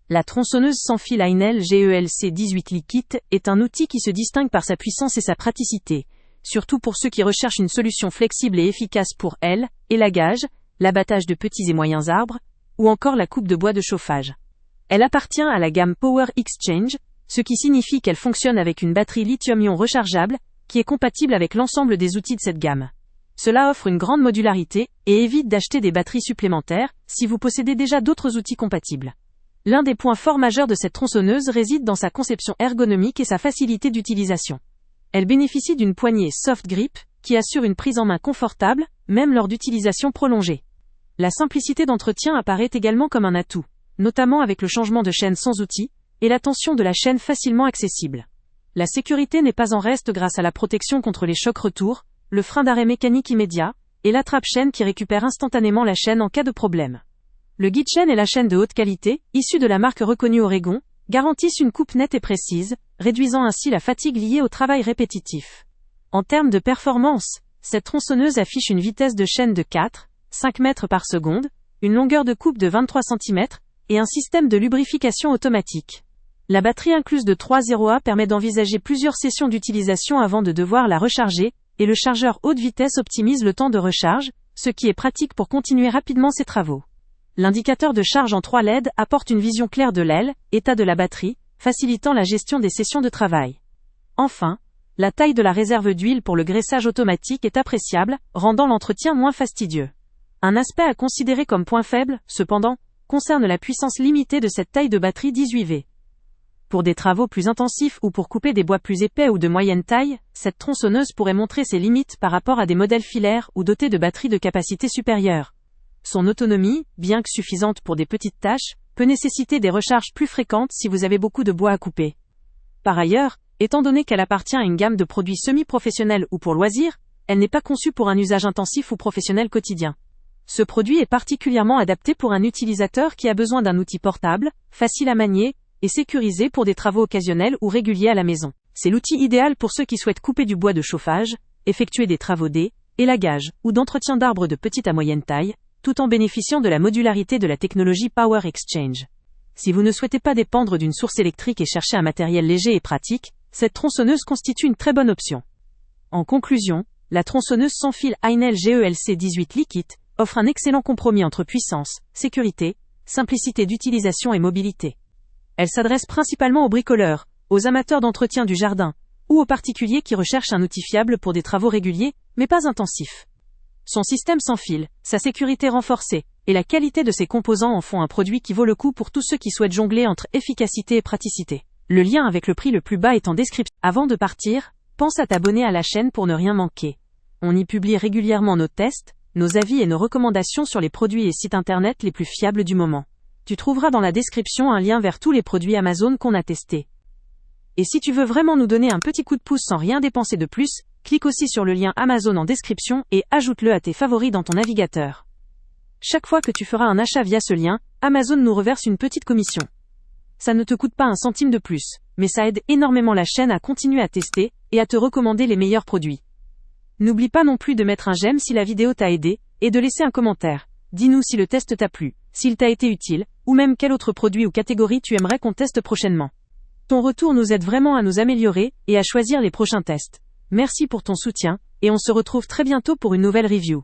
La tronçonneuse sans fil Heinel GELC 18 Liquit est un outil qui se distingue par sa puissance et sa praticité, surtout pour ceux qui recherchent une solution flexible et efficace pour élagage, l'abattage de petits et moyens arbres, ou encore la coupe de bois de chauffage. Elle appartient à la gamme Power Exchange, ce qui signifie qu'elle fonctionne avec une batterie lithium-ion rechargeable, qui est compatible avec l'ensemble des outils de cette gamme. Cela offre une grande modularité et évite d'acheter des batteries supplémentaires si vous possédez déjà d'autres outils compatibles. L'un des points forts majeurs de cette tronçonneuse réside dans sa conception ergonomique et sa facilité d'utilisation. Elle bénéficie d'une poignée soft grip qui assure une prise en main confortable, même lors d'utilisation prolongée. La simplicité d'entretien apparaît également comme un atout, notamment avec le changement de chaîne sans outil et la tension de la chaîne facilement accessible. La sécurité n'est pas en reste grâce à la protection contre les chocs retours, le frein d'arrêt mécanique immédiat et l'attrape-chaîne qui récupère instantanément la chaîne en cas de problème. Le guide-chaîne et la chaîne de haute qualité, issue de la marque reconnue Oregon, garantissent une coupe nette et précise, réduisant ainsi la fatigue liée au travail répétitif. En termes de performance, cette tronçonneuse affiche une vitesse de chaîne de 4,5 mètres par seconde, une longueur de coupe de 23 cm et un système de lubrification automatique. La batterie incluse de 3.0A permet d'envisager plusieurs sessions d'utilisation avant de devoir la recharger, et le chargeur haute vitesse optimise le temps de recharge, ce qui est pratique pour continuer rapidement ses travaux. L'indicateur de charge en 3 LED apporte une vision claire de l'état de la batterie, facilitant la gestion des sessions de travail. Enfin, la taille de la réserve d'huile pour le graissage automatique est appréciable, rendant l'entretien moins fastidieux. Un aspect à considérer comme point faible, cependant, concerne la puissance limitée de cette taille de batterie 18V. Pour des travaux plus intensifs ou pour couper des bois plus épais ou de moyenne taille, cette tronçonneuse pourrait montrer ses limites par rapport à des modèles filaires ou dotés de batteries de capacité supérieure. Son autonomie, bien que suffisante pour des petites tâches, peut nécessiter des recharges plus fréquentes si vous avez beaucoup de bois à couper. Par ailleurs, étant donné qu'elle appartient à une gamme de produits semi-professionnels ou pour loisirs, elle n'est pas conçue pour un usage intensif ou professionnel quotidien. Ce produit est particulièrement adapté pour un utilisateur qui a besoin d'un outil portable, facile à manier, et sécurisé pour des travaux occasionnels ou réguliers à la maison. C'est l'outil idéal pour ceux qui souhaitent couper du bois de chauffage, effectuer des travaux élagage ou d'entretien d'arbres de petite à moyenne taille, tout en bénéficiant de la modularité de la technologie Power Exchange. Si vous ne souhaitez pas dépendre d'une source électrique et cherchez un matériel léger et pratique, cette tronçonneuse constitue une très bonne option. En conclusion, la tronçonneuse sans fil Heinel GELC 18 Liquit offre un excellent compromis entre puissance, sécurité, simplicité d'utilisation et mobilité. Elle s'adresse principalement aux bricoleurs, aux amateurs d'entretien du jardin, ou aux particuliers qui recherchent un outil fiable pour des travaux réguliers, mais pas intensifs. Son système sans fil, sa sécurité renforcée, et la qualité de ses composants en font un produit qui vaut le coup pour tous ceux qui souhaitent jongler entre efficacité et praticité. Le lien avec le prix le plus bas est en description. Avant de partir, pense à t'abonner à la chaîne pour ne rien manquer. On y publie régulièrement nos tests, nos avis et nos recommandations sur les produits et sites internet les plus fiables du moment. Tu trouveras dans la description un lien vers tous les produits Amazon qu'on a testés. Et si tu veux vraiment nous donner un petit coup de pouce sans rien dépenser de plus, clique aussi sur le lien Amazon en description et ajoute-le à tes favoris dans ton navigateur. Chaque fois que tu feras un achat via ce lien, Amazon nous reverse une petite commission. Ça ne te coûte pas un centime de plus, mais ça aide énormément la chaîne à continuer à tester et à te recommander les meilleurs produits. N'oublie pas non plus de mettre un j'aime si la vidéo t'a aidé et de laisser un commentaire. Dis-nous si le test t'a plu, s'il t'a été utile, ou même quel autre produit ou catégorie tu aimerais qu'on teste prochainement. Ton retour nous aide vraiment à nous améliorer et à choisir les prochains tests. Merci pour ton soutien, et on se retrouve très bientôt pour une nouvelle review.